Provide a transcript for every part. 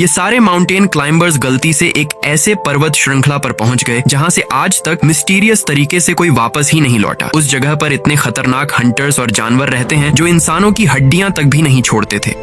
ये सारे mountain climbers गलती से एक ऐसे पर्वत श्रृंखला पर पहुंच गए जहां से आज तक मिस्टीरियस तरीके से कोई वापस ही नहीं लौटा। उस जगह पर इतने खतरनाक हंटर्स और जानवर रहते हैं जो इंसानों की हड्डियां तक भी नहीं छोड़ते थे।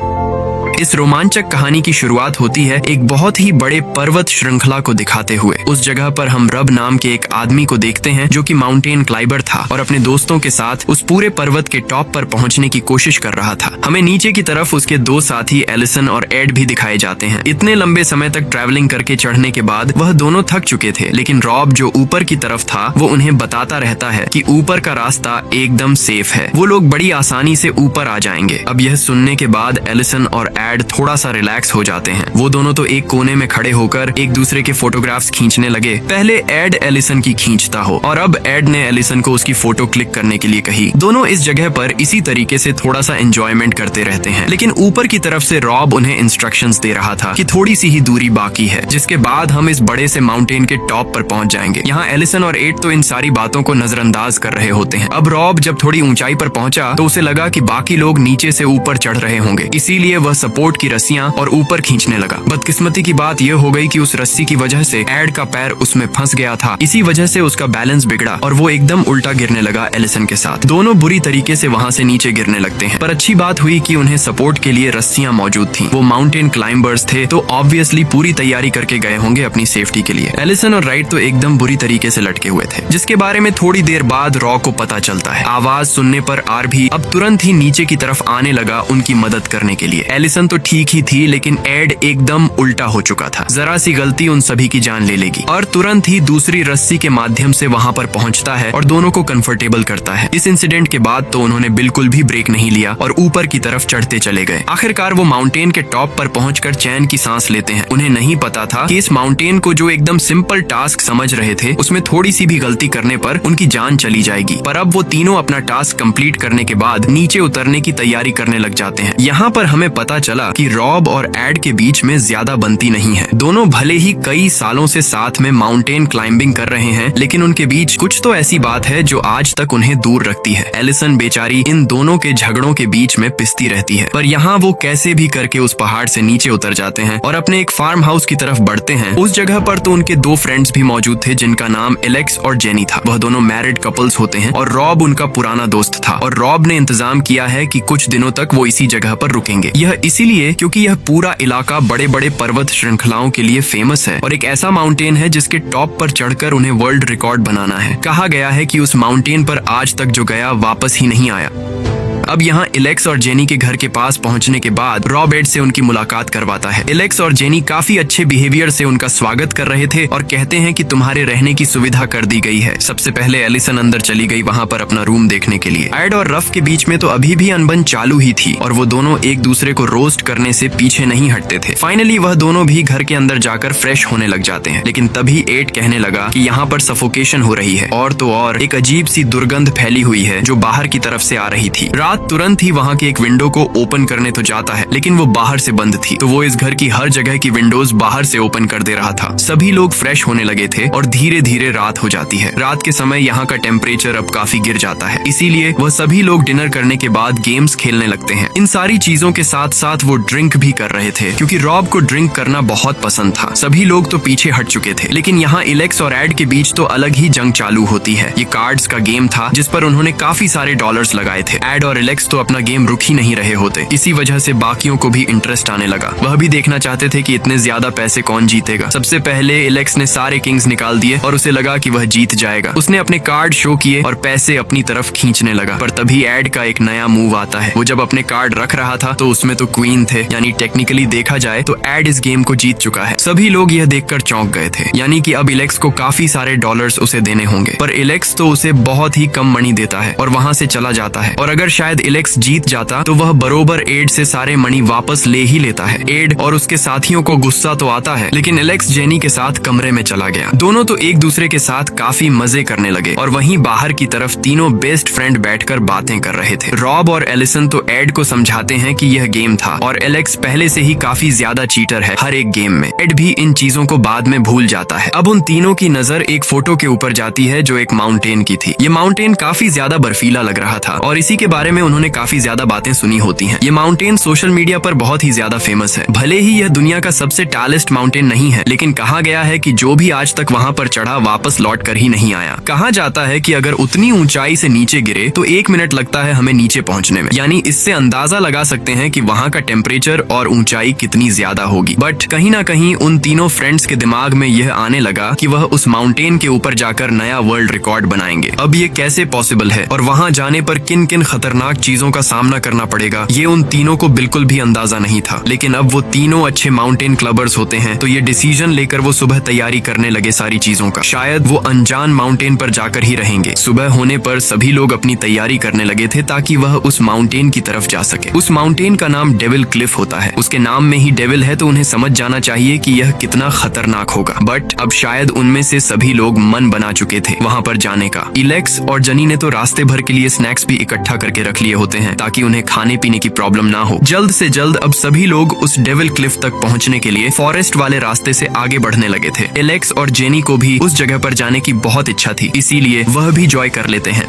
इस रोमांचक कहानी की शुरुआत होती है एक बहुत ही बड़े पर्वत श्रृंखला को दिखाते हुए। उस जगह पर हम रब नाम के एक आदमी को देखते हैं जो कि माउंटेन क्लाइंबर था और अपने दोस्तों के साथ उस पूरे पर्वत के टॉप पर पहुंचने की कोशिश कर रहा था। हमें नीचे की तरफ उसके दो साथी एलिसन और एड भी दिखाए जाते हैं। इतने लंबे समय तक ट्रैवलिंग करके चढ़ने के बाद वह दोनों थक चुके थे, लेकिन रॉब जो ऊपर की तरफ था वो उन्हें बताता रहता है कि ऊपर का रास्ता एकदम सेफ है, वो लोग बड़ी आसानी से ऊपर आ जाएंगे। अब यह सुनने के बाद एलिसन और एड थोड़ा सा रिलैक्स हो जाते हैं। वो दोनों तो एक कोने में खड़े होकर एक दूसरे के फोटोग्राफ्स खींचने लगे। पहले एड एलिसन की खींचता हो और अब एड ने एलिसन को उसकी फोटो क्लिक करने के लिए कही। दोनों इस जगह पर इसी तरीके से थोड़ा सा एंजॉयमेंट करते रहते हैं, लेकिन ऊपर की तरफ से रॉब उन्हें इंस्ट्रक्शंस दे रहा था कि थोड़ी सी ही दूरी बाकी है, जिसके बाद हम इस बड़े से माउंटेन के टॉप पर पहुंच जाएंगे। यहाँ एलिसन और एड तो इन सारी बातों को नजरअंदाज कर रहे होते हैं। अब रॉब जब थोड़ी ऊंचाई पर पहुंचा तो उसे लगा कि बाकी लोग नीचे से ऊपर चढ़ रहे होंगे, इसीलिए वह सपोर्ट की रस्सियां और ऊपर खींचने लगा। बदकिस्मती की बात यह हो गई कि उस रस्सी की वजह से एड का पैर उसमें फंस गया था। इसी वजह से उसका बैलेंस बिगड़ा और वो एकदम उल्टा गिरने लगा एलिसन के साथ। दोनों बुरी तरीके से वहां से नीचे गिरने लगते हैं, पर अच्छी बात हुई कि उन्हें सपोर्ट के लिए रस्सियां मौजूद थीं। वो माउंटेन क्लाइंबर्स थे तो ऑब्वियसली पूरी तैयारी करके गए होंगे अपनी सेफ्टी के लिए। एलिसन और राइट तो एकदम बुरी तरीके से लटके हुए थे, जिसके बारे में थोड़ी देर बाद रॉ को पता चलता है। आवाज सुनने पर आर भी अब तुरंत ही नीचे की तरफ आने लगा उनकी मदद करने के लिए। एलिसन तो ठीक ही थी, लेकिन एड एकदम उल्टा हो चुका था। जरा सी गलती उन सभी की जान ले लेगी। और तुरंत ही दूसरी रस्सी के माध्यम से वहां पर पहुंचता है और दोनों को कंफर्टेबल करता है। इस इंसिडेंट के बाद तो उन्होंने बिल्कुल भी ब्रेक नहीं लिया और ऊपर की तरफ चढ़ते चले गए। आखिरकार वो माउंटेन के टॉप पर पहुंचकर चैन की सांस लेते हैं। उन्हें नहीं पता था कि इस माउंटेन को जो एकदम सिंपल टास्क समझ रहे थे, उसमें थोड़ी सी भी गलती करने पर उनकी जान चली जाएगी। पर अब वो तीनों अपना टास्क कंप्लीट करने के बाद नीचे उतरने की तैयारी करने लग जाते हैं। यहाँ पर हमें पता चला कि रॉब और एड के बीच में ज्यादा बनती नहीं है। दोनों भले ही कई सालों से साथ में माउंटेन क्लाइंबिंग कर रहे हैं, लेकिन उनके बीच कुछ तो ऐसी बात है जो आज तक उन्हें दूर रखती है। एलिसन बेचारी इन दोनों के झगड़ों के बीच में पिसती रहती है, पर यहाँ वो कैसे भी करके उस पहाड़ से नीचे उतर जाते हैं और अपने एक फार्म हाउस की तरफ बढ़ते हैं। उस जगह पर तो उनके दो फ्रेंड्स भी मौजूद थे जिनका नाम एलेक्स और जेनी था। वह दोनों मैरिड कपल्स होते हैं और रॉब उनका पुराना दोस्त था और रॉब ने इंतजाम किया है कि कुछ दिनों तक वो इसी जगह पर रुकेंगे। यह इसीलिए क्योंकि यह पूरा इलाका बड़े बड़े पर्वत श्रृंखलाओं के लिए फेमस है और एक ऐसा माउंटेन है जिसके टॉप पर चढ़कर उन्हें वर्ल्ड रिकॉर्ड बनाना है। कहा गया है कि उस माउंटेन पर आज तक जो गया वापस ही नहीं आया। अब यहाँ एलेक्स और जेनी के घर के पास पहुंचने के बाद रॉब एड से उनकी मुलाकात करवाता है। एलेक्स और जेनी काफी अच्छे बिहेवियर से उनका स्वागत कर रहे थे और कहते हैं कि तुम्हारे रहने की सुविधा कर दी गई है। सबसे पहले एलिसन अंदर चली गई वहाँ पर अपना रूम देखने के लिए। एड और रफ के बीच में तो अभी भी अनबन चालू ही थी और वो दोनों एक दूसरे को रोस्ट करने से पीछे नहीं हटते थे। फाइनली वह दोनों भी घर के अंदर जाकर फ्रेश होने लग जाते हैं, लेकिन तभी एड कहने लगा कि यहाँ पर सफोकेशन हो रही है और तो और एक अजीब सी दुर्गंध फैली हुई है जो बाहर की तरफ से आ रही थी। रात तुरंत ही वहाँ के एक विंडो को ओपन करने तो जाता है, लेकिन वो बाहर से बंद थी, तो वो इस घर की हर जगह की विंडोज बाहर से ओपन कर दे रहा था। सभी लोग फ्रेश होने लगे थे और धीरे धीरे रात हो जाती है। रात के समय यहाँ का टेम्परेचर अब काफी गिर जाता है, इसीलिए वह सभी लोग डिनर करने के बाद गेम्स खेलने लगते हैं। इन सारी चीजों के साथ साथ वो ड्रिंक भी कर रहे थे, क्योंकि रॉब को ड्रिंक करना बहुत पसंद था। सभी लोग तो पीछे हट चुके थे, लेकिन यहाँ एलेक्स और एड के बीच तो अलग ही जंग चालू होती है। ये कार्ड्स का गेम था जिस पर उन्होंने काफी सारे डॉलर्स लगाए थे। एड और एलेक्स तो अपना गेम रुक ही नहीं रहे होते, इसी वजह से बाकियों को भी इंटरेस्ट आने लगा। वह भी देखना चाहते थे कि इतने ज्यादा पैसे कौन जीतेगा। सबसे पहले एलेक्स ने सारे किंग्स निकाल दिए और उसे लगा कि वह जीत जाएगा। उसने अपने कार्ड शो किए और पैसे अपनी तरफ खींचने लगा, पर तभी एड का एक नया मूव आता है। वो जब अपने कार्ड रख रहा था तो उसमें तो क्वीन थे, यानी टेक्निकली देखा जाए तो एड इस गेम को जीत चुका है। सभी लोग यह देखकर चौंक गए थे, यानी कि अब एलेक्स को काफी सारे डॉलर्स उसे देने होंगे, पर एलेक्स तो उसे बहुत ही कम मनी देता है और वहां से चला जाता है। और अगर शायद एलेक्स जीत जाता तो वह बरोबर एड से सारे मनी वापस ले ही लेता है। एड और उसके साथियों को गुस्सा तो आता है, लेकिन एलेक्स जेनी के साथ कमरे में चला गया। दोनों तो एक दूसरे के साथ काफी मजे करने लगे और वहीं बाहर की तरफ तीनों बेस्ट फ्रेंड बैठकर बातें कर रहे थे। रॉब और एलिसन तो एड को समझाते हैं कि यह गेम था और एलेक्स पहले से ही काफी ज्यादा चीटर है हर एक गेम में। एड भी इन चीजों को बाद में भूल जाता है। अब उन तीनों की नजर एक फोटो के ऊपर जाती है जो एक माउंटेन की थी। ये माउंटेन काफी ज्यादा बर्फीला लग रहा था और इसी के बारे में उन्होंने काफी ज्यादा बातें सुनी होती हैं। ये माउंटेन सोशल मीडिया पर बहुत ही ज्यादा फेमस है। भले ही यह दुनिया का सबसे टॉलेस्ट माउंटेन नहीं है, लेकिन कहा गया है कि जो भी आज तक वहाँ पर चढ़ा वापस लौट कर ही नहीं आया। कहा जाता है कि अगर उतनी ऊंचाई से नीचे गिरे तो 1 मिनट लगता है हमें नीचे पहुँचने में। यानी इससे अंदाजा लगा सकते हैं कि वहाँ का टेम्परेचर और ऊंचाई कितनी ज्यादा होगी। बट कहीं ना कहीं उन तीनों फ्रेंड्स के दिमाग में यह आने लगा कि वह उस माउंटेन के ऊपर जाकर नया वर्ल्ड रिकॉर्ड बनाएंगे। अब ये कैसे पॉसिबल है और वहाँ जाने पर किन किन खतरनाक चीजों का सामना करना पड़ेगा, ये उन तीनों को बिल्कुल भी अंदाजा नहीं था। लेकिन अब वो तीनों अच्छे माउंटेन क्लबर्स होते हैं, तो ये डिसीजन लेकर वो सुबह तैयारी करने लगे सारी चीजों का। शायद वो अनजान माउंटेन पर जाकर ही रहेंगे। सुबह होने पर सभी लोग अपनी तैयारी करने लगे थे ताकि वह उस माउंटेन की तरफ जा सके। उस माउंटेन का नाम डेविल क्लिफ होता है। उसके नाम में ही डेविल है, तो उन्हें समझ जाना चाहिए कि यह कितना खतरनाक होगा। बट अब शायद उनमें से सभी लोग मन बना चुके थे वहाँ पर जाने का। इलेक्स और जनी ने तो रास्ते भर के लिए स्नैक्स भी इकट्ठा करके रख लिए होते हैं ताकि उन्हें खाने पीने की प्रॉब्लम ना हो। जल्द से जल्द अब सभी लोग उस डेविल क्लिफ तक पहुँचने के लिए फॉरेस्ट वाले रास्ते से आगे बढ़ने लगे थे। इलेक्स और जेनी को भी उस जगह पर जाने की बहुत इच्छा थी, इसीलिए वह भी जॉय कर लेते हैं।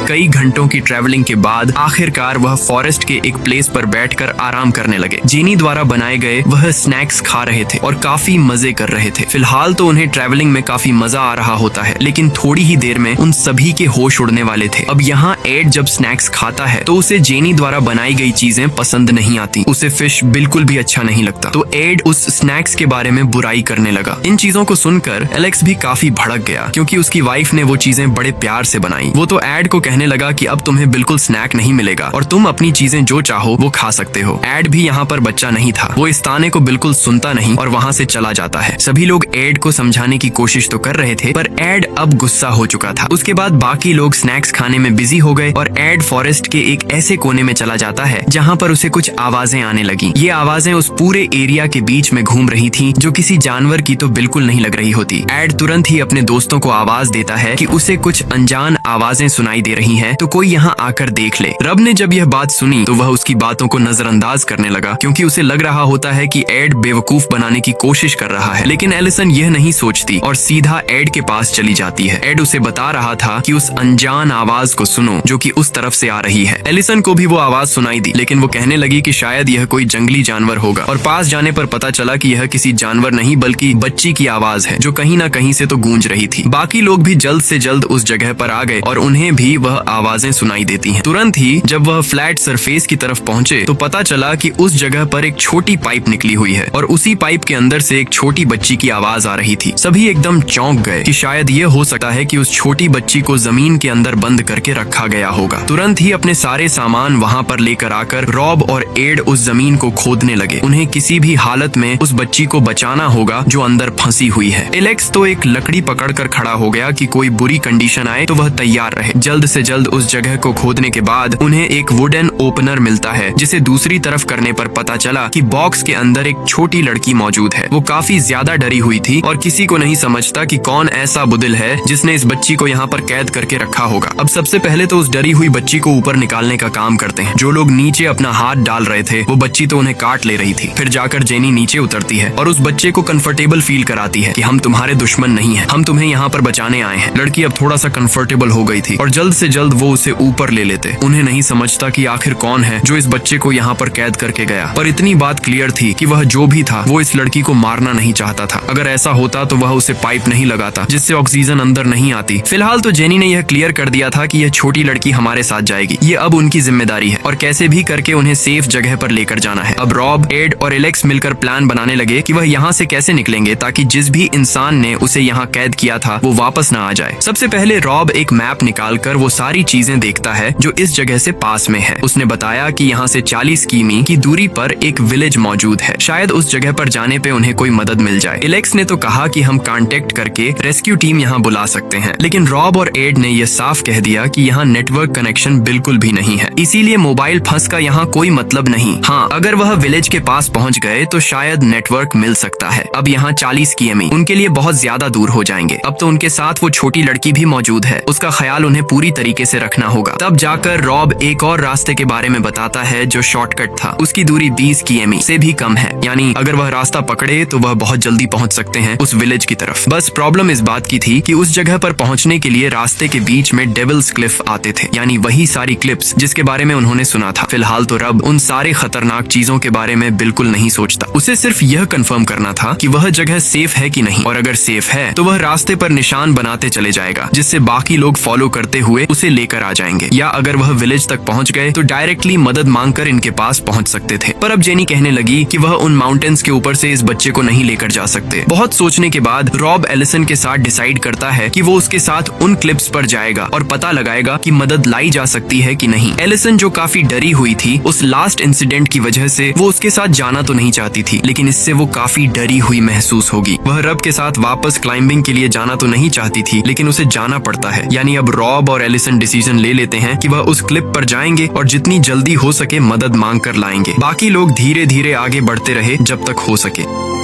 कई घंटों की ट्रैवलिंग के बाद आखिरकार वह फॉरेस्ट के एक प्लेस पर बैठकर आराम करने लगे। जेनी द्वारा बनाए गए वह स्नैक्स खा रहे थे और काफी मजे कर रहे थे। फिलहाल तो उन्हें ट्रैवलिंग में काफी मजा आ रहा होता है, लेकिन थोड़ी ही देर में उन सभी के होश उड़ने वाले थे। अब यहाँ एड जब स्नैक्स खाता है तो उसे जेनी द्वारा बनाई गई चीजें पसंद नहीं आती। उसे फिश बिल्कुल भी अच्छा नहीं लगता, तो एड उस स्नैक्स के बारे में बुराई करने लगा। इन चीजों को सुनकर एलेक्स भी काफी भड़क गया, क्योंकि उसकी वाइफ ने वो चीजें बड़े प्यार से बनाई। वो तो एड को कहने लगा कि अब तुम्हें बिल्कुल स्नैक नहीं मिलेगा और तुम अपनी चीजें जो चाहो वो खा सकते हो। एड भी यहाँ पर बच्चा नहीं था, वो इस ताने को बिल्कुल सुनता नहीं और वहाँ से चला जाता है। सभी लोग एड को समझाने की कोशिश तो कर रहे थे, पर एड अब गुस्सा हो चुका था। उसके बाद बाकी लोग स्नैक्स खाने में बिजी हो गए और एड फॉरेस्ट के एक ऐसे कोने में चला जाता है जहाँ पर उसे कुछ आवाजें आने लगी। ये आवाजें उस पूरे एरिया के बीच में घूम रही थी, जो किसी जानवर की तो बिल्कुल नहीं लग रही होती। एड तुरंत ही अपने दोस्तों को आवाज देता है कि उसे कुछ अनजान आवाजें सुनाई दे रही हैं, तो कोई यहाँ आकर देख ले। रब ने जब यह बात सुनी तो वह उसकी बातों को नजरअंदाज करने लगा, क्योंकि उसे लग रहा होता है कि एड बेवकूफ बनाने की कोशिश कर रहा है। लेकिन एलिसन यह नहीं सोचती और सीधा एड के पास चली जाती है। एड उसे बता रहा था कि उस अनजान आवाज को सुनो जो कि उस तरफ से आ रही है। एलिसन को भी वो आवाज सुनाई दी, लेकिन वो कहने लगी कि शायद यह कोई जंगली जानवर होगा, और पास जाने पर पता चला कि यह किसी जानवर नहीं बल्कि बच्ची की आवाज है, जो कहीं ना कहीं से तो गूंज रही थी। बाकी लोग भी जल्द से जल्द उस जगह पर आ गए और उन्हें भी वह आवाजें सुनाई देती हैं। तुरंत ही जब वह फ्लैट सरफेस की तरफ पहुंचे तो पता चला कि उस जगह पर एक छोटी पाइप निकली हुई है और उसी पाइप के अंदर से एक छोटी बच्ची की आवाज आ रही थी। सभी एकदम चौंक गए कि शायद ये हो सकता है कि उस छोटी बच्ची को जमीन के अंदर बंद करके रखा गया होगा। तुरंत ही अपने सारे सामान वहाँ पर लेकर आकर रॉब और एड उस जमीन को खोदने लगे। उन्हें किसी भी हालत में उस बच्ची को बचाना होगा जो अंदर फंसी हुई है। एलेक्स तो एक लकड़ी पकड़कर खड़ा हो गया कि कोई बुरी कंडीशन आए तो वह तैयार रहे। जल्द से जल्द उस जगह को खोदने के बाद उन्हें एक वुडन ओपनर मिलता है, जिसे दूसरी तरफ करने पर पता चला कि बॉक्स के अंदर एक छोटी लड़की मौजूद है। वो काफी ज्यादा डरी हुई थी और किसी को नहीं समझता कि कौन ऐसा बुदिल है जिसने इस बच्ची को यहाँ पर कैद करके रखा होगा। अब सबसे पहले तो उस डरी हुई बच्ची को ऊपर निकालने का काम करते हैं। जो लोग नीचे अपना हाथ डाल रहे थे वो बच्ची तो उन्हें काट ले रही थी। फिर जाकर जेनी नीचे उतरती है और उस बच्चे को कंफर्टेबल फील कराती है कि हम तुम्हारे दुश्मन नहीं है, हम तुम्हें यहाँ पर बचाने आए हैं। लड़की अब थोड़ा सा कंफर्टेबल हो गई थी और जल्द से जल्द वो उसे ऊपर ले लेते। उन्हें नहीं समझता कि आखिर कौन है जो इस बच्चे को यहाँ पर कैद करके गया, पर इतनी बात क्लियर थी कि वह जो भी था वो इस लड़की को मारना नहीं चाहता था। अगर ऐसा होता तो वह उसे पाइप नहीं लगाता जिससे ऑक्सीजन अंदर नहीं आती। फिलहाल तो जेनी ने यह क्लियर कर दिया था कि यह छोटी लड़की हमारे साथ जाएगी, ये अब उनकी जिम्मेदारी है और कैसे भी करके उन्हें सेफ जगह पर लेकर जाना है। अब रॉब, एड और एलेक्स मिलकर प्लान बनाने लगे कि वह यहाँ से कैसे निकलेंगे ताकि जिस भी इंसान ने उसे यहाँ कैद किया था वो वापस न आ जाए। सबसे पहले रॉब एक मैप निकालकर वो सारी चीजें देखता है जो इस जगह से पास में है। उसने बताया कि यहाँ से 40 किमी की दूरी पर एक विलेज मौजूद है, शायद उस जगह पर जाने पे उन्हें कोई मदद मिल जाए। एलेक्स ने तो कहा कि हम कांटेक्ट करके रेस्क्यू टीम यहाँ बुला सकते हैं, लेकिन रॉब और एड ने यह साफ कह दिया कि यहाँ नेटवर्क कनेक्शन बिल्कुल भी नहीं है, इसीलिए मोबाइल फंस का यहाँ कोई मतलब नहीं। हाँ, अगर वह विलेज के पास पहुँच गए तो शायद नेटवर्क मिल सकता है। अब यहाँ 40 किमी उनके लिए बहुत ज्यादा दूर हो जाएंगे। अब तो उनके साथ वो छोटी लड़की भी मौजूद है, उसका ख्याल उन्हें पूरी तरीके से रखना होगा। तब जाकर रॉब एक और रास्ते के बारे में बताता है जो शॉर्टकट था। उसकी दूरी 20 किमी से भी कम है, यानी अगर वह रास्ता पकड़े तो वह बहुत जल्दी पहुंच सकते हैं उस विलेज की तरफ। बस प्रॉब्लम इस बात की थी कि उस जगह पर पहुंचने के लिए रास्ते के बीच में डेविल्स क्लिफ आते थे, यानी वही सारी क्लिप्स जिसके बारे में उन्होंने सुना था। फिलहाल तो रब उन सारे खतरनाक चीजों के बारे में बिल्कुल नहीं सोचता। उसे सिर्फ यह कंफर्म करना था कि वह जगह सेफ है कि नहीं, और अगर सेफ है तो वह रास्ते पर निशान बनाते चले जाएगा, जिससे बाकी लोग फॉलो करते हुए उसे लेकर आ जाएंगे, या अगर वह विलेज तक पहुंच गए तो डायरेक्टली मदद मांगकर इनके पास पहुंच सकते थे। पर अब जेनी कहने लगी कि वह उन माउंटेन्स के ऊपर से इस बच्चे को नहीं लेकर जा सकते। बहुत सोचने के बाद रॉब एलिसन के साथ डिसाइड करता है कि वो उसके साथ उन क्लिप्स पर जाएगा और पता लगाएगा कि मदद लाई जा सकती है कि नहीं। एलिसन जो काफी डरी हुई थी उस लास्ट इंसिडेंट की वजह से, वो उसके साथ जाना तो नहीं चाहती थी, लेकिन इससे वो काफी डरी हुई महसूस होगी। वह रब के साथ वापस क्लाइंबिंग के लिए जाना तो नहीं चाहती थी, लेकिन उसे जाना पड़ता है। यानी अब रॉब और एलिसन डिसीजन ले लेते हैं कि वह उस क्लिप पर जाएंगे और जितनी जल्दी हो सके मदद मांग कर लाएंगे। बाकी लोग धीरे धीरे आगे बढ़ते रहे जब तक हो सके।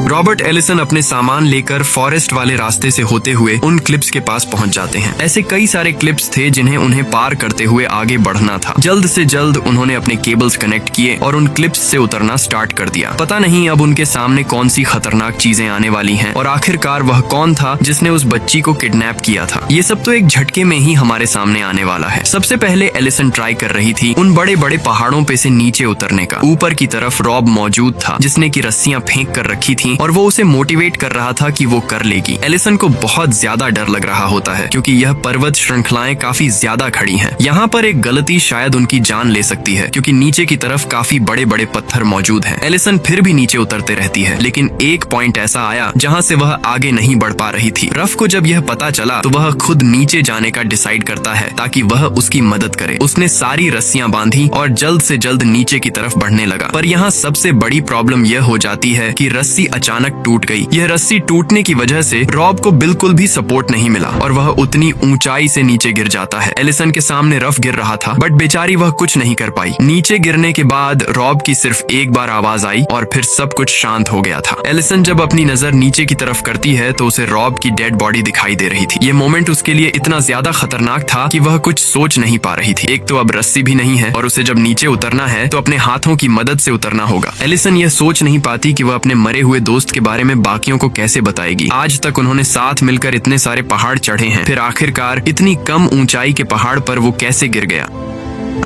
रॉबर्ट एलिसन अपने सामान लेकर फॉरेस्ट वाले रास्ते से होते हुए उन क्लिप्स के पास पहुंच जाते हैं। ऐसे कई सारे क्लिप्स थे जिन्हें उन्हें पार करते हुए आगे बढ़ना था। जल्द से जल्द उन्होंने अपने केबल्स कनेक्ट किए और उन क्लिप्स से उतरना स्टार्ट कर दिया। पता नहीं अब उनके सामने कौन सी खतरनाक चीजें आने वाली हैं और आखिरकार वह कौन था जिसने उस बच्ची को किडनैप किया था। ये सब तो एक झटके में ही हमारे सामने आने वाला है। सबसे पहले एलिसन ट्राई कर रही थी उन बड़े बड़े पहाड़ों पे से नीचे उतरने का। ऊपर की तरफ रॉब मौजूद था जिसने की रस्सियां फेंक कर रखी थी और वो उसे मोटिवेट कर रहा था कि वो कर लेगी। एलिसन को बहुत ज्यादा डर लग रहा होता है क्योंकि यह पर्वत श्रृंखलाएं काफी ज्यादा खड़ी हैं। यहाँ पर एक गलती शायद उनकी जान ले सकती है क्योंकि नीचे की तरफ काफी बड़े बड़े पत्थर मौजूद हैं। एलिसन फिर भी नीचे उतरते रहती है, लेकिन एक पॉइंट ऐसा आया जहाँ से वह आगे नहीं बढ़ पा रही थी। रफ को जब यह पता चला तो वह खुद नीचे जाने का डिसाइड करता है ताकि वह उसकी मदद करे। उसने सारी रस्सियां बांधी और जल्द से जल्द नीचे की तरफ बढ़ने लगा। पर यहाँ सबसे बड़ी प्रॉब्लम यह हो जाती है कि रस्सी अचानक टूट गई। यह रस्सी टूटने की वजह से रॉब को बिल्कुल भी सपोर्ट नहीं मिला और वह उतनी ऊंचाई से नीचे गिर जाता है। एलिसन के सामने रफ गिर रहा था, बट बेचारी वह कुछ नहीं कर पाई। नीचे गिरने के बाद रॉब की सिर्फ एक बार आवाज आई और फिर सब कुछ शांत हो गया था। एलिसन जब अपनी नजर नीचे की तरफ करती है तो उसे रॉब की डेड बॉडी दिखाई दे रही थी। ये मोमेंट उसके लिए इतना ज्यादा खतरनाक था कि वह कुछ सोच नहीं पा रही थी। एक तो अब रस्सी भी नहीं है और उसे जब नीचे उतरना है तो अपने हाथों की मदद से उतरना होगा। एलिसन यह सोच नहीं पाती कि वह अपने मरे हुए दोस्त के बारे में बाकियों को कैसे बताएगी। आज तक उन्होंने साथ मिलकर इतने सारे पहाड़ चढ़े हैं, फिर आखिरकार इतनी कम ऊंचाई के पहाड़ पर वो कैसे गिर गया।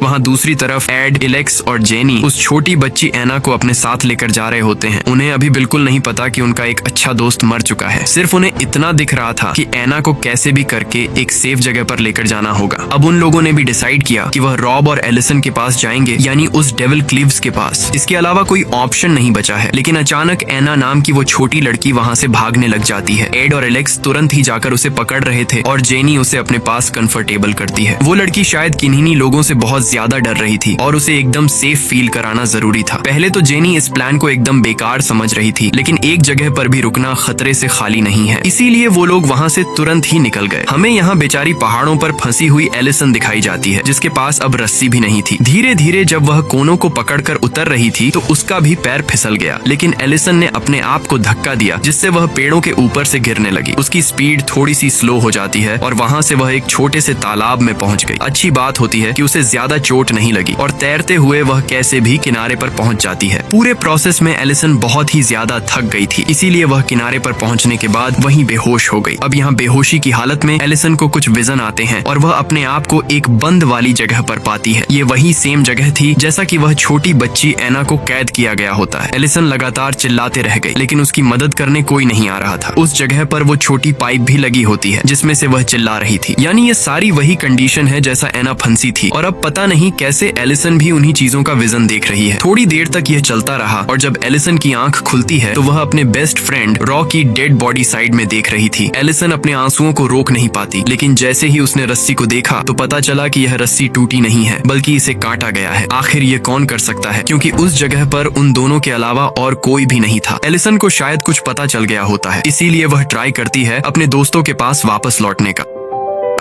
वहाँ दूसरी तरफ एड, एलेक्स और जेनी उस छोटी बच्ची एना को अपने साथ लेकर जा रहे होते हैं। उन्हें अभी बिल्कुल नहीं पता कि उनका एक अच्छा दोस्त मर चुका है। सिर्फ उन्हें इतना दिख रहा था कि एना को कैसे भी करके एक सेफ जगह पर लेकर जाना होगा। अब उन लोगों ने भी डिसाइड किया कि वह रॉब और एलिसन के पास जाएंगे, यानी उस डेविल क्लीव्स के पास। इसके अलावा कोई ऑप्शन नहीं बचा है। लेकिन अचानक एना नाम की वो छोटी लड़की वहाँ से भागने लग जाती है। एड और एलेक्स तुरंत ही जाकर उसे पकड़ रहे थे और जेनी उसे अपने पास कंफर्टेबल करती है। वो लड़की शायद किन्हीं लोगों से बहुत ज्यादा डर रही थी और उसे एकदम सेफ फील कराना जरूरी था। पहले तो जेनी इस प्लान को एकदम बेकार समझ रही थी, लेकिन एक जगह पर भी रुकना खतरे से खाली नहीं है, इसीलिए वो लोग वहाँ से तुरंत ही निकल गए। हमें यहाँ बेचारी पहाड़ों पर फंसी हुई एलिसन दिखाई जाती है जिसके पास अब रस्सी भी नहीं थी। धीरे धीरे जब वह कोनों को पकड़कर उतर रही थी तो उसका भी पैर फिसल गया, लेकिन एलिसन ने अपने आप को धक्का दिया जिससे वह पेड़ों के ऊपर से गिरने लगी। उसकी स्पीड थोड़ी सी स्लो हो जाती है और वहाँ से वह एक छोटे से तालाब में पहुँच गई। अच्छी बात होती है कि उसे ज्यादा चोट नहीं लगी और तैरते हुए वह कैसे भी किनारे पर पहुंच जाती है। पूरे प्रोसेस में एलिसन बहुत ही ज्यादा थक गई थी, इसीलिए वह किनारे पर पहुंचने के बाद वहीं बेहोश हो गई। अब यहाँ बेहोशी की हालत में एलिसन को कुछ विजन आते हैं और वह अपने आप को एक बंद वाली जगह पर पाती है। ये वही सेम जगह थी जैसा कि वह छोटी बच्ची एना को कैद किया गया होता है। एलिसन लगातार चिल्लाते रह गई, लेकिन उसकी मदद करने कोई नहीं आ रहा था। उस जगह पर वो छोटी पाइप भी लगी होती है जिसमें से वह चिल्ला रही थी। यानी ये सारी वही कंडीशन है जैसा एना फंसी थी और अब पता नहीं कैसे एलिसन भी उन्हीं चीजों का विजन देख रही है। थोड़ी देर तक यह चलता रहा और जब एलिसन की आंख खुलती है तो वह अपने बेस्ट फ्रेंड रॉ की डेड बॉडी साइड में देख रही थी। एलिसन अपने आंसुओं को रोक नहीं पाती, लेकिन जैसे ही उसने रस्सी को देखा तो पता चला कि यह रस्सी टूटी नहीं है बल्कि इसे काटा गया है। आखिर ये कौन कर सकता है, क्योंकि उस जगह पर उन दोनों के अलावा और कोई भी नहीं था। एलिसन को शायद कुछ पता चल गया होता है, इसीलिए वह ट्राई करती है अपने दोस्तों के पास वापस लौटने का।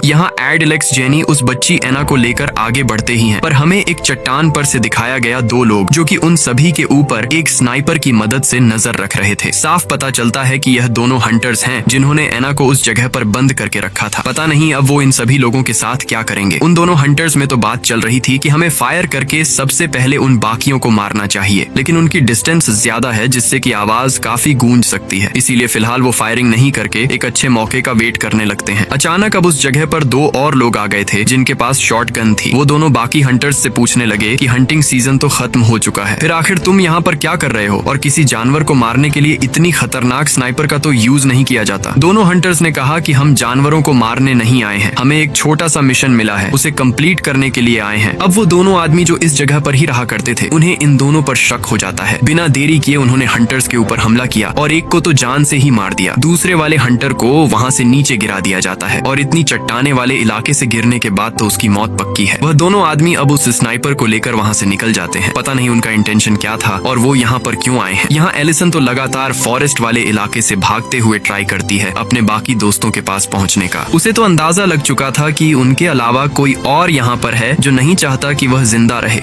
यहाँ एड, एलेक्स, जेनी उस बच्ची एना को लेकर आगे बढ़ते ही हैं, पर हमें एक चट्टान पर से दिखाया गया दो लोग जो कि उन सभी के ऊपर एक स्नाइपर की मदद से नजर रख रहे थे। साफ पता चलता है कि यह दोनों हंटर्स हैं जिन्होंने एना को उस जगह पर बंद करके रखा था। पता नहीं अब वो इन सभी लोगों के साथ क्या करेंगे। उन दोनों हंटर्स में तो बात चल रही थी कि हमें फायर करके सबसे पहले उन बाकियों को मारना चाहिए, लेकिन उनकी डिस्टेंस ज्यादा है जिससे कि आवाज काफी गूंज सकती है। इसीलिए फिलहाल वो फायरिंग नहीं करके एक अच्छे मौके का वेट करने लगते हैं। अचानक अब उस जगह पर दो और लोग आ गए थे जिनके पास शॉटगन थी। वो दोनों बाकी हंटर्स से पूछने लगे कि हंटिंग सीजन तो खत्म हो चुका है, फिर आखिर तुम यहाँ पर क्या कर रहे हो, और किसी जानवर को मारने के लिए इतनी खतरनाक स्नाइपर का तो यूज नहीं किया जाता। दोनों हंटर्स ने कहा कि हम जानवरों को मारने नहीं आए हैं, हमें एक छोटा सा मिशन मिला है, उसे कंप्लीट करने के लिए आए हैं। अब वो दोनों आदमी जो इस जगह पर ही रहा करते थे, उन्हें इन दोनों पर शक हो जाता है। बिना देरी किए उन्होंने हंटर्स के ऊपर हमला किया और एक को तो जान से ही मार दिया। दूसरे वाले हंटर को वहाँ से नीचे गिरा दिया जाता है और इतनी चट्टाने वाले इलाके से गिरने के बाद तो उसकी मौत पक्की है। वह दोनों आदमी अब उस स्नाइपर को लेकर वहाँ से निकल जाते हैं। पता नहीं उनका इंटेंशन क्या था और वो यहाँ पर क्यों आए हैं। यहाँ एलिसन तो लगातार फॉरेस्ट वाले इलाके से भागते हुए ट्राई करती है अपने बाकी दोस्तों के पास पहुँचने का। उसे तो अंदाजा लग चुका था कि उनके अलावा कोई और यहाँ पर है जो नहीं चाहता कि वह जिंदा रहे।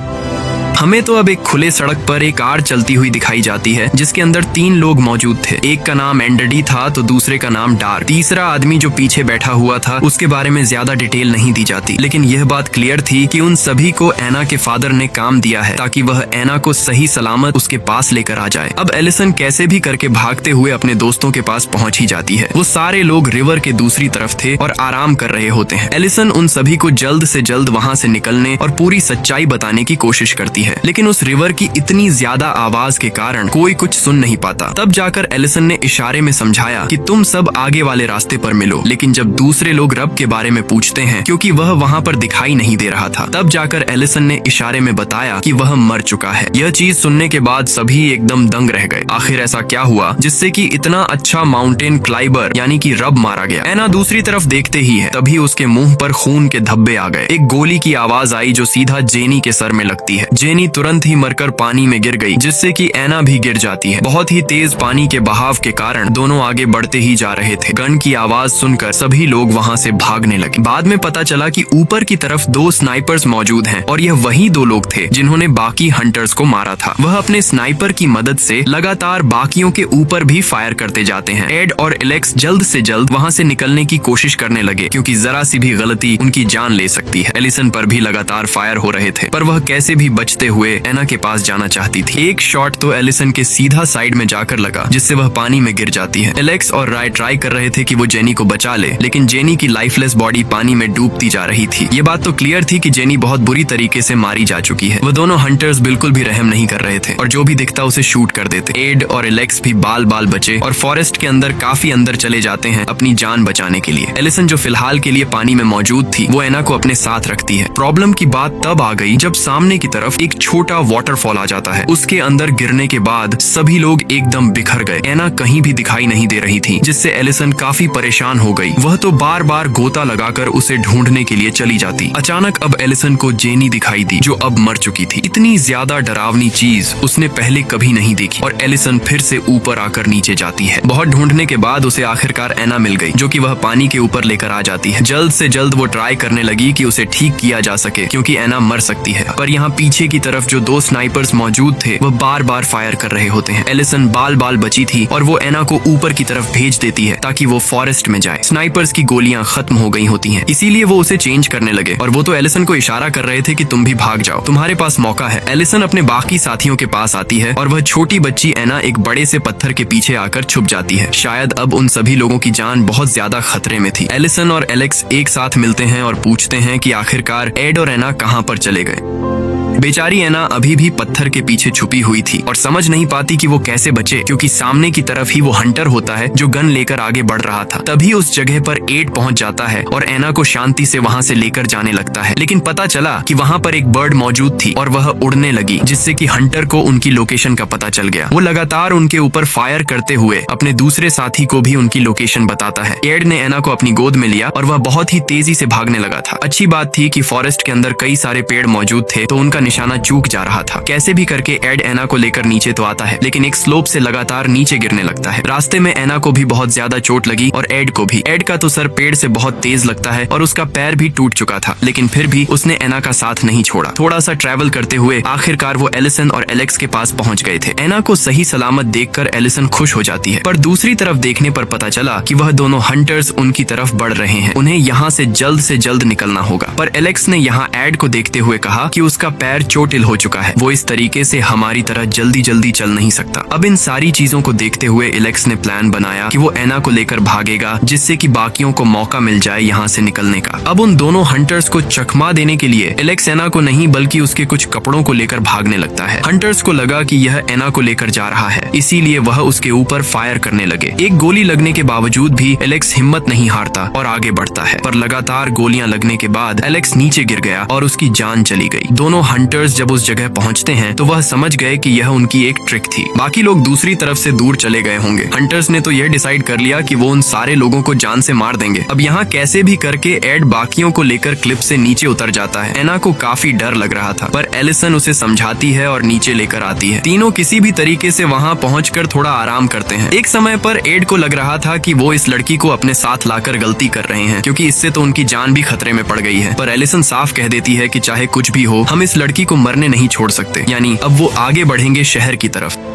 हमें तो अब एक खुले सड़क पर एक कार चलती हुई दिखाई जाती है जिसके अंदर 3 लोग मौजूद थे। एक का नाम एंडरडी था तो दूसरे का नाम डार्क। तीसरा आदमी जो पीछे बैठा हुआ था उसके बारे में ज्यादा डिटेल नहीं दी जाती, लेकिन यह बात क्लियर थी कि उन सभी को एना के फादर ने काम दिया है ताकि वह एना को सही सलामत उसके पास लेकर आ जाए। अब एलिसन कैसे भी करके भागते हुए अपने दोस्तों के पास पहुंच ही जाती है। वो सारे लोग रिवर के दूसरी तरफ थे और आराम कर रहे होते हैं। एलिसन उन सभी को जल्द से जल्द वहाँ से निकलने और पूरी सच्चाई बताने की कोशिश करती है, लेकिन उस रिवर की इतनी ज्यादा आवाज के कारण कोई कुछ सुन नहीं पाता। तब जाकर एलिसन ने इशारे में समझाया कि तुम सब आगे वाले रास्ते पर मिलो, लेकिन जब दूसरे लोग रब के बारे में पूछते हैं क्योंकि वह वहाँ पर दिखाई नहीं दे रहा था, तब जाकर एलिसन ने इशारे में बताया कि वह मर चुका है। यह चीज सुनने के बाद सभी एकदम दंग रह गए। आखिर ऐसा क्या हुआ जिससे कि इतना अच्छा माउंटेन क्लाइबर यानी कि रब मारा गया। एना दूसरी तरफ देखते ही है तभी उसके मुंह पर खून के धब्बे आ गए। एक गोली की आवाज आई जो सीधा जेनी के सर में लगती है। जेनी तुरंत ही मरकर पानी में गिर गई जिससे कि एना भी गिर जाती है। बहुत ही तेज पानी के बहाव के कारण दोनों आगे बढ़ते ही जा रहे थे। गन की आवाज सुनकर सभी लोग वहां से भागने लगे। बाद में पता चला कि ऊपर की तरफ 2 स्नाइपर्स मौजूद हैं और यह वही 2 लोग थे जिन्होंने बाकी हंटर्स को मारा था। वह अपने स्नाइपर की मदद से लगातार बाकियों के ऊपर भी फायर करते जाते हैं। एड और एलेक्स जल्द से जल्द वहां से निकलने की कोशिश करने लगे क्योंकि जरा सी भी गलती उनकी जान ले सकती है। एलिसन पर भी लगातार फायर हो रहे थे पर वह कैसे भी बचते हुए एना के पास जाना चाहती थी। एक शॉट तो एलिसन के सीधा साइड में जाकर लगा जिससे वह पानी में गिर जाती है। एलेक्स और राय ट्राई कर रहे थे कि वो जेनी को बचा ले, लेकिन जेनी की लाइफलेस बॉडी पानी में डूबती जा रही थी। ये बात तो क्लियर थी कि जेनी बहुत बुरी तरीके से मारी जा चुकी है। वह दोनों हंटर्स बिल्कुल भी रहम नहीं कर रहे थे और जो भी दिखता उसे शूट कर देते। एड और एलेक्स भी बाल बाल बचे और फॉरेस्ट के अंदर काफी अंदर चले जाते हैं अपनी जान बचाने के लिए। एलिसन जो फिलहाल के लिए पानी में मौजूद थी वो एना को अपने साथ रखती है। प्रॉब्लम की बात तब आ गई जब सामने की तरफ एक छोटा वाटरफॉल आ जाता है। उसके अंदर गिरने के बाद सभी लोग एकदम बिखर गए। एना कहीं भी दिखाई नहीं दे रही थी जिससे एलिसन काफी परेशान हो गई। वह तो बार बार गोता लगाकर उसे ढूंढने के लिए चली जाती। अचानक अब एलिसन को जेनी दिखाई दी जो अब मर चुकी थी। इतनी ज्यादा डरावनी चीज उसने पहले कभी नहीं देखी और एलिसन फिर से ऊपर आकर नीचे जाती है। बहुत ढूंढने के बाद उसे आखिरकार एना मिल गई जो कि वह पानी के ऊपर लेकर आ जाती है। जल्द से जल्द वो ट्राई करने लगी कि उसे ठीक किया जा सके क्योंकि एना मर सकती है, पर यहाँ पीछे की तरफ जो 2 स्नाइपर्स मौजूद थे वह बार बार फायर कर रहे होते हैं। एलिसन बाल बाल बची थी और वो एना को ऊपर की तरफ भेज देती है ताकि वो फॉरेस्ट में जाए। स्नाइपर्स की गोलियां खत्म हो गई होती हैं, इसीलिए वो उसे चेंज करने लगे और वो तो एलिसन को इशारा कर रहे थे कि तुम भी भाग जाओ, तुम्हारे पास मौका है। एलिसन अपने बाकी साथियों के पास आती है और वह छोटी बच्ची एना एक बड़े से पत्थर के पीछे आकर छुप जाती है। शायद अब उन सभी लोगों की जान बहुत ज्यादा खतरे में थी। एलिसन और एलेक्स एक साथ मिलते हैं और पूछते हैं कि आखिरकार एड और एना कहाँ पर चले गए। बेचारी एना अभी भी पत्थर के पीछे छुपी हुई थी और समझ नहीं पाती कि वो कैसे बचे क्योंकि सामने की तरफ ही वो हंटर होता है जो गन लेकर आगे बढ़ रहा था। तभी उस जगह पर एड पहुंच जाता है और एना को शांति से वहां से लेकर जाने लगता है, लेकिन पता चला कि वहां पर एक बर्ड मौजूद थी और वह उड़ने लगी जिससे कि हंटर को उनकी लोकेशन का पता चल गया। वो लगातार उनके ऊपर फायर करते हुए अपने दूसरे साथी को भी उनकी लोकेशन बताता है। एड ने एना को अपनी गोद में लिया और वह बहुत ही तेजी से भागने लगा था। अच्छी बात थी कि फॉरेस्ट के अंदर कई सारे पेड़ मौजूद थे तो उनका निशाना चूक जा रहा था। कैसे भी करके एड एना को लेकर नीचे तो आता है, लेकिन एक स्लोप से लगातार नीचे गिरने लगता है। रास्ते में एना को भी बहुत ज्यादा चोट लगी और एड को भी। एड का तो सर पेड़ से बहुत तेज लगता है और उसका पैर भी टूट चुका था, लेकिन फिर भी उसने एना का साथ नहीं छोड़ा। थोड़ा सा ट्रैवल करते हुए आखिरकार वो एलिसन और एलेक्स के पास पहुंच गए थे। एना को सही सलामत देखकर एलिसन खुश हो जाती है, पर दूसरी तरफ देखने पर पता चला कि वह दोनों हंटर्स उनकी तरफ बढ़ रहे हैं। उन्हें यहाँ से जल्द निकलना होगा। पर एलेक्स ने यहाँ एड को देखते हुए कहा कि उसका पैर चोटिल हो चुका है, वो इस तरीके से हमारी तरह जल्दी चल नहीं सकता। अब इन सारी चीजों को देखते हुए एलेक्स ने प्लान बनाया कि वो एना को लेकर भागेगा, जिससे कि बाकियों को मौका मिल जाए यहाँ से निकलने का। अब उन दोनों हंटर्स को चकमा देने के लिए एलेक्स एना को नहीं बल्कि उसके कुछ कपड़ों को लेकर भागने लगता है। हंटर्स को लगा कि यह एना को लेकर जा रहा है, इसीलिए वह उसके ऊपर फायर करने लगे। एक गोली लगने के बावजूद भी एलेक्स हिम्मत नहीं हारता और आगे बढ़ता है, पर लगातार गोलियां लगने के बाद एलेक्स नीचे गिर गया और उसकी जान चली गई। दोनों हंटर्स जब उस जगह पहुंचते हैं तो वह समझ गए कि यह उनकी एक ट्रिक थी। बाकी लोग दूसरी तरफ से दूर चले गए होंगे। हंटर्स ने तो यह डिसाइड कर लिया कि वो उन सारे लोगों को जान से मार देंगे। अब यहाँ कैसे भी करके एड बाकियों को लेकर क्लिफ से नीचे उतर जाता है। एना को काफी डर लग रहा था, पर एलिसन उसे समझाती है और नीचे लेकर आती है। तीनों किसी भी तरीके से वहाँ पहुंचकर थोड़ा आराम करते हैं। एक समय पर एड को लग रहा था कि वो इस लड़की को अपने साथ लाकर गलती कर रहे हैं, क्योंकि इससे तो उनकी जान भी खतरे में पड़ गई है। पर एलिसन साफ कह देती है कि चाहे कुछ भी हो, हम इस लड़की को मरने नहीं छोड़ सकते। यानी अब वो आगे बढ़ेंगे शहर की तरफ।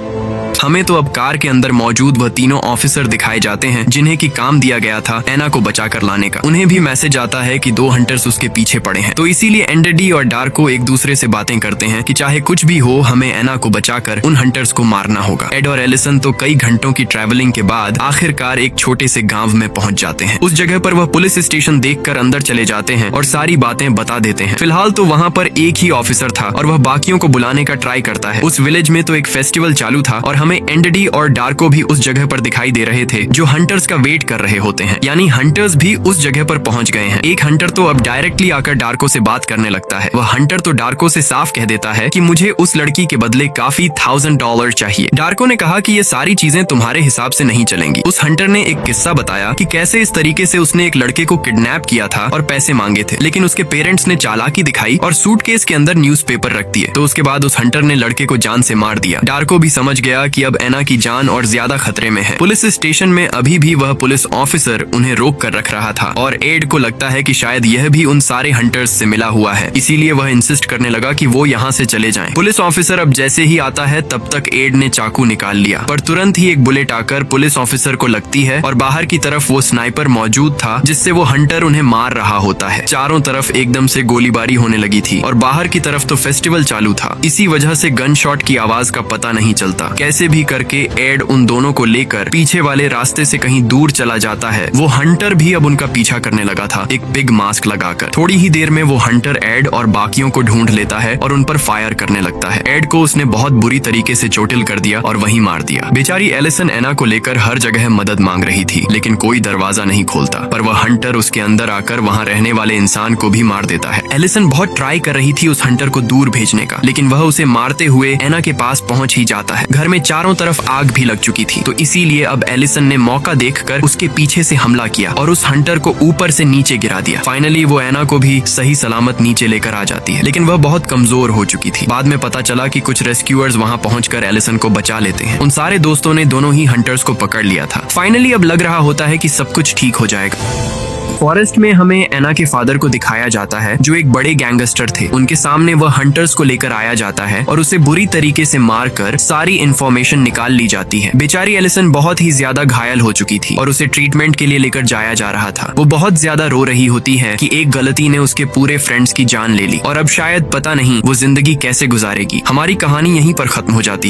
हमें तो अब कार के अंदर मौजूद वह तीनों ऑफिसर दिखाए जाते हैं जिन्हें की काम दिया गया था एना को बचाकर लाने का। उन्हें भी मैसेज आता है कि 2 हंटर्स उसके पीछे पड़े हैं, तो इसीलिए एंडरडी और डार्को एक दूसरे से बातें करते हैं कि चाहे कुछ भी हो, हमें एना को बचाकर उन हंटर्स को मारना होगा। एड और एलिसन तो कई घंटों की ट्रैवलिंग के बाद आखिरकार एक छोटे से गाँव में पहुंच जाते हैं। उस जगह पर वह पुलिस स्टेशन देखकर अंदर चले जाते हैं और सारी बातें बता देते हैं। फिलहाल तो वहाँ पर एक ही ऑफिसर था और वह बाकियों को बुलाने का ट्राई करता है। उस विलेज में तो एक फेस्टिवल चालू था और हमें एंडरडी और डार्को भी उस जगह पर दिखाई दे रहे थे जो हंटर्स का वेट कर रहे होते हैं। यानी हंटर्स भी उस जगह पर पहुंच गए हैं। एक हंटर तो अब डायरेक्टली आकर डार्को से बात करने लगता है। वह हंटर तो डार्को से साफ कह देता है कि मुझे उस लड़की के बदले काफी $1000 चाहिए। डार्को ने कहा कि ये सारी चीजें तुम्हारे हिसाब से नहीं चलेंगी। उस हंटर ने एक किस्सा बताया कि कैसे इस तरीके से उसने एक लड़के को किडनैप किया था और पैसे मांगे थे, लेकिन उसके पेरेंट्स ने चालाकी दिखाई और सूटकेस के अंदर न्यूज़पेपर रख दिए। तो उसके बाद उस हंटर ने लड़के को जान से मार दिया। डार्को भी समझ गया कि अब एना की जान और ज्यादा खतरे में है। पुलिस स्टेशन में अभी भी वह पुलिस ऑफिसर उन्हें रोक कर रख रहा था और एड को लगता है कि शायद यह भी उन सारे हंटर्स से मिला हुआ है, इसीलिए वह इंसिस्ट करने लगा कि वो यहाँ से चले जाएं। पुलिस ऑफिसर अब जैसे ही आता है तब तक एड ने चाकू निकाल लिया, पर तुरंत ही एक बुलेट आकर पुलिस ऑफिसर को लगती है और बाहर की तरफ वो स्नाइपर मौजूद था जिससे वो हंटर उन्हें मार रहा होता है। चारों तरफ एकदम से गोलीबारी होने लगी थी और बाहर की तरफ तो फेस्टिवल चालू था। इसी वजह से गन शॉट की आवाज का पता नहीं चलता। कैसे भी करके एड उन दोनों को लेकर पीछे वाले रास्ते से कहीं दूर चला जाता है। वो हंटर भी अब उनका पीछा करने लगा था, एक बिग मास्क लगाकर। थोड़ी ही देर में वो हंटर एड और बाकियों को ढूंढ लेता है और उन पर फायर करने लगता है। एड को उसने बहुत बुरी तरीके से चोटिल कर दिया और वहीं मार दिया। बेचारी एलिसन एना को लेकर हर जगह मदद मांग रही थी, लेकिन कोई दरवाजा नहीं खोलता। पर वह हंटर उसके अंदर आकर वहाँ रहने वाले इंसान को भी मार देता है। एलिसन बहुत ट्राई कर रही थी उस हंटर को दूर भेजने का, लेकिन वह उसे मारते हुए एना के पास पहुंच ही जाता है। घर में चारों तरफ आग भी लग चुकी थी, तो इसीलिए अब एलिसन ने मौका देखकर उसके पीछे से हमला किया और उस हंटर को ऊपर से नीचे गिरा दिया। फाइनली वो एना को भी सही सलामत नीचे लेकर आ जाती है, लेकिन वह बहुत कमजोर हो चुकी थी। बाद में पता चला कि कुछ रेस्क्यूअर्स वहां पहुंचकर एलिसन को बचा लेते हैं। उन सारे दोस्तों ने दोनों ही हंटर्स को पकड़ लिया था। फाइनली अब लग रहा होता है कि सब कुछ ठीक हो जाएगा। फॉरेस्ट में हमें एना के फादर को दिखाया जाता है जो एक बड़े गैंगस्टर थे। उनके सामने वह हंटर्स को लेकर आया जाता है और उसे बुरी तरीके से मारकर सारी इंफॉर्मेशन निकाल ली जाती है। बेचारी एलिसन बहुत ही ज्यादा घायल हो चुकी थी और उसे ट्रीटमेंट के लिए लेकर जाया जा रहा था। वो बहुत ज्यादा रो रही होती है कि एक गलती ने उसके पूरे फ्रेंड्स की जान ले ली और अब शायद पता नहीं वो जिंदगी कैसे गुजारेगी। हमारी कहानी यहीं पर खत्म हो जाती है।